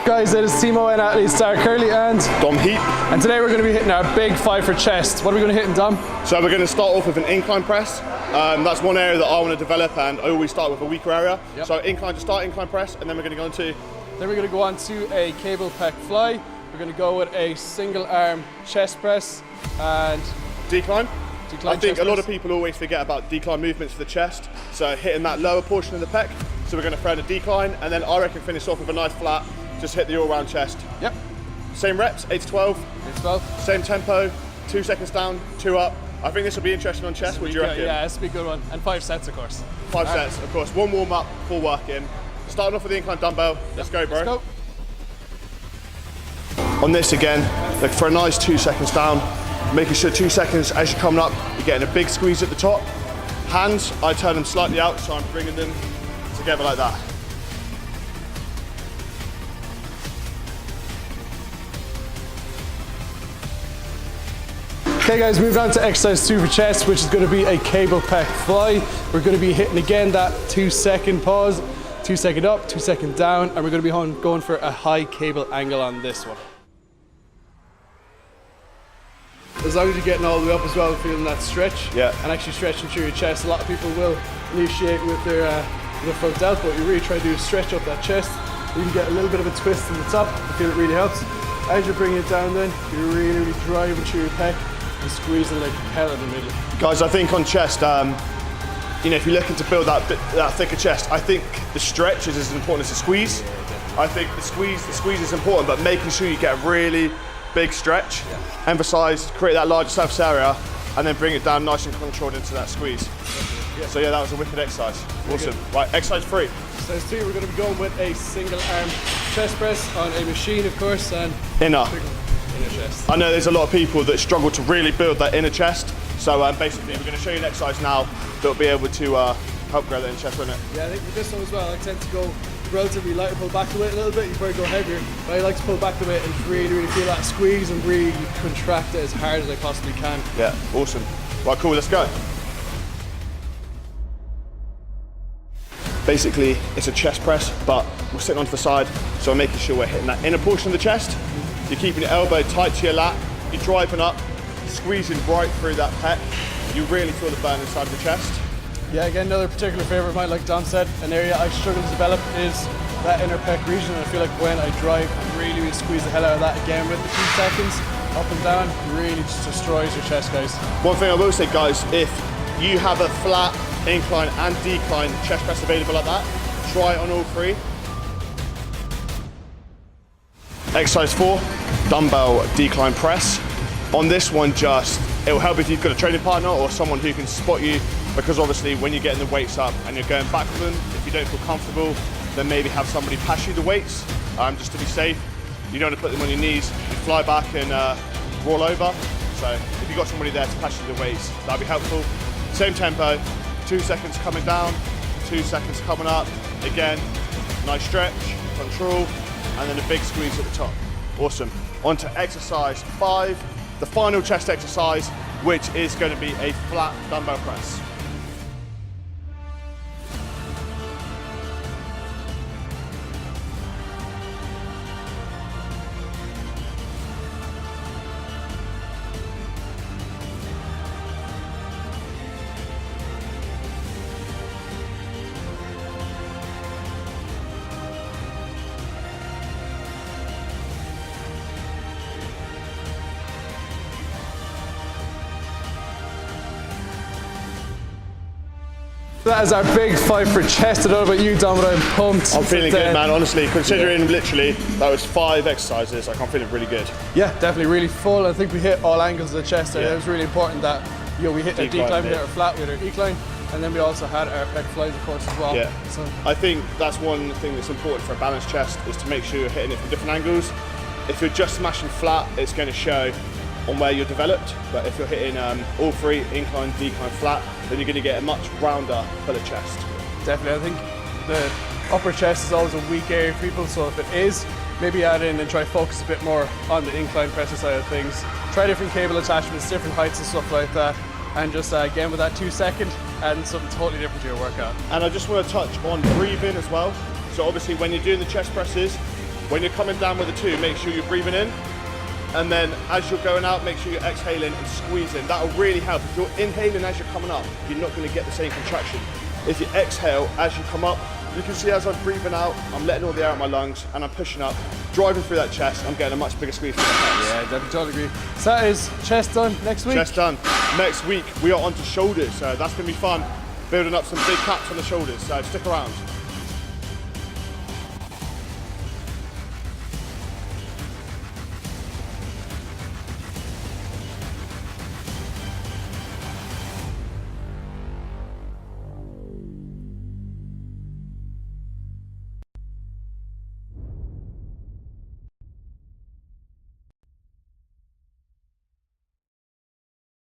guys? It is Timo and athletes Daire, Curley and Heap. And today we're going to be hitting our big 5 for chest. What are we going to hit in Dom? So we're going to start off with an incline press. That's one area that I want to develop, and I always start with a weaker area. Yep. So incline to start, incline press, and then we're going to go into... Then we're going to go on to a cable pec fly. We're going to go with a single arm chest press and... Decline. I think a lot of press. people always forget about decline movements for the chest. So hitting that lower portion of the pec. So we're going to throw in a decline, and then I reckon finish off with a nice flat. Just hit the all-round chest. Yep. Same reps, 8 to 12. 8 to 12. Same tempo, 2 seconds down, 2 up. I think this will be interesting on chest. What do you reckon? Yeah, this will be a good one. And 5 sets, of course. 5 sets, of course. 1 warm-up, 4 work-in. Starting off with the incline dumbbell. Let's go, bro. Let's go. On this again, look for a nice 2 seconds down. Making sure 2 seconds as you're coming up, you're getting a big squeeze at the top. Hands, I turn them slightly out, so I'm bringing them together like that. Okay guys, move on to exercise 2 for chest, which is going to be a cable pec fly. We're going to be hitting again that 2 second pause, 2 second up, 2 second down, and we're going to be going for a high cable angle on this one. As long as you're getting all the way up as well, feeling that stretch, and actually stretching through your chest. A lot of people will initiate with their front delt, but you really try to do is stretch up that chest. You can get a little bit of a twist in the top. I feel it really helps. As you're bringing it down then, you're really driving through your pec and squeezing like hell in the middle. Guys, I think on chest, you know, if you're looking to build that thicker chest, I think the stretch is as important as the squeeze. I think the squeeze is important, but making sure you get a really big stretch, emphasize, create that larger surface area, and then bring it down nice and controlled into that squeeze. So yeah, that was a wicked exercise. Awesome. Right, exercise 3. Exercise 3, we're going to be going with a single arm chest press on a machine, of course, and inner chest. I know there's a lot of people that struggle to really build that inner chest, so basically we're going to show you an exercise now that'll be able to help grow that inner chest, won't it? Yeah, I think with this one as well, I tend to go relatively light and pull back the weight a little bit. You probably go heavier, but I like to pull back the weight and really feel that squeeze and really contract it as hard as I possibly can. Yeah, awesome. Right, cool, let's go. Basically, it's a chest press, but we're sitting onto the side, so I'm making sure we're hitting that inner portion of the chest. You're keeping your elbow tight to your lat, you're driving up, squeezing right through that pec. You really feel the burn inside of the chest. Yeah, again, another particular favourite of mine, like Dom said, an area I struggle to develop is that inner pec region, and I feel like when I drive, I really squeeze the hell out of that again with the 2 seconds, up and down, really just destroys your chest, guys. One thing I will say, guys, if you have a flat, incline and decline chest press available like that, try it on all 3. Exercise 4, dumbbell decline press. On this one, it'll help if you've got a training partner or someone who can spot you, because obviously when you're getting the weights up and you're going back with them, if you don't feel comfortable, then maybe have somebody pass you the weights, just to be safe. You don't want to put them on your knees, you fly back and roll over. So if you've got somebody there to pass you the weights, that'd be helpful. Same tempo, 2 seconds coming down, 2 seconds coming up. Again, nice stretch, control, and then a big squeeze at the top. Awesome. On to exercise 5, the final chest exercise, which is going to be a flat dumbbell press. That is our big 5 for chest. I don't know about you, Dom, but I'm pumped. I'm feeling good, man, honestly. Considering literally that was 5 exercises, I'm feeling really good. Yeah, definitely really full. I think we hit all angles of the chest there. It was really important that we hit our decline, we hit our flat, we hit our incline, and then we also had our pec flies, of course, as well. Yeah. So I think that's one thing that's important for a balanced chest, is to make sure you're hitting it from different angles. If you're just smashing flat, it's going to show on where you're developed, but if you're hitting all 3, incline, decline, flat, then you're going to get a much rounder, fuller chest. Definitely, I think the upper chest is always a weak area for people, so if it is, maybe add in and try focus a bit more on the incline pressure side of things. Try different cable attachments, different heights and stuff like that, and just again with that 2 second, adding something totally different to your workout. And I just want to touch on breathing as well. So obviously when you're doing the chest presses, When you're coming down with a 2, make sure you're breathing in. And then as you're going out, make sure you're exhaling and squeezing. That'll really help. If you're inhaling as you're coming up, you're not going to get the same contraction. If you exhale as you come up, you can see as I'm breathing out, I'm letting all the air out of my lungs and I'm pushing up, driving through that chest. I'm getting a much bigger squeeze from the pecs. Yeah, definitely, totally agree. So that is chest done. Next week? Chest done. Next week, we are on to shoulders. So that's going to be fun, building up some big caps on the shoulders. So stick around.